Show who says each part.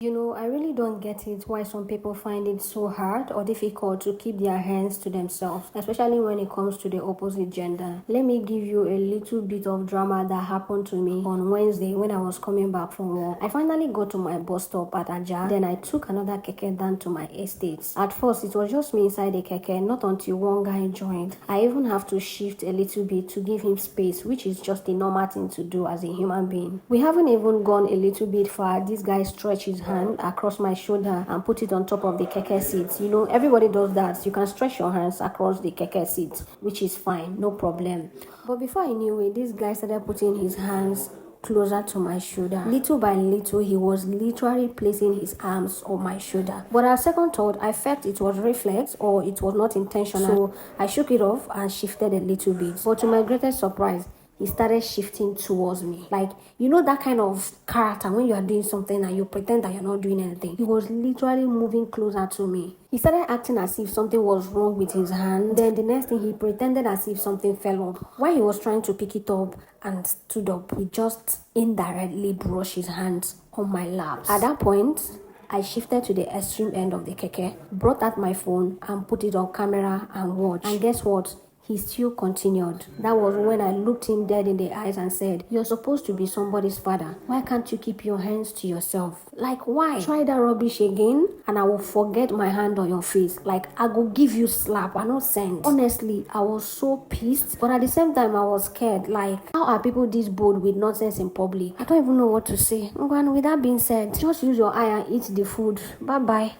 Speaker 1: I really don't get it why some people find it so hard or difficult to keep their hands to themselves, especially when it comes to the opposite gender. Let me give you a little bit of drama that happened to me on Wednesday when I was coming back from work. I finally got to my bus stop at Aja, then I took another keke down to my estate. At first, it was just me inside the keke, not until one guy joined. I even have to shift a little bit to give him space, which is just a normal thing to do as a human being. We haven't even gone a little bit far. This guy stretched his hand across my shoulder and put it on top of the keke seat. Everybody does that. You can stretch your hands across the keke seat, which is fine, no problem. But before I knew it, this guy started putting his hands closer to my shoulder. Little by little, he was literally placing his arms on my shoulder. But at second thought, I felt it was reflex or it was not intentional. So I shook it off and shifted a little bit. But to my greatest surprise, he started shifting towards me. Like, that kind of character when you are doing something and you pretend that you're not doing anything. He was literally moving closer to me. He started acting as if something was wrong with his hand. Then the next thing, he pretended as if something fell off. While he was trying to pick it up and stood up, he just indirectly brushed his hands on my lap. At that point, I shifted to the extreme end of the keke, brought out my phone and put it on camera and watched. And guess what? He still continued. That was when I looked him dead in the eyes and said, "You're supposed to be somebody's father. Why can't you keep your hands to yourself? Like, why? Try that rubbish again and I will forget my hand on your face. Like, I go give you slap. I not send." Honestly, I was so pissed, but at the same time, I was scared. Like, how are people this bold with nonsense in public? I don't even know what to say. And with that being said, just use your eye and eat the food. Bye-bye.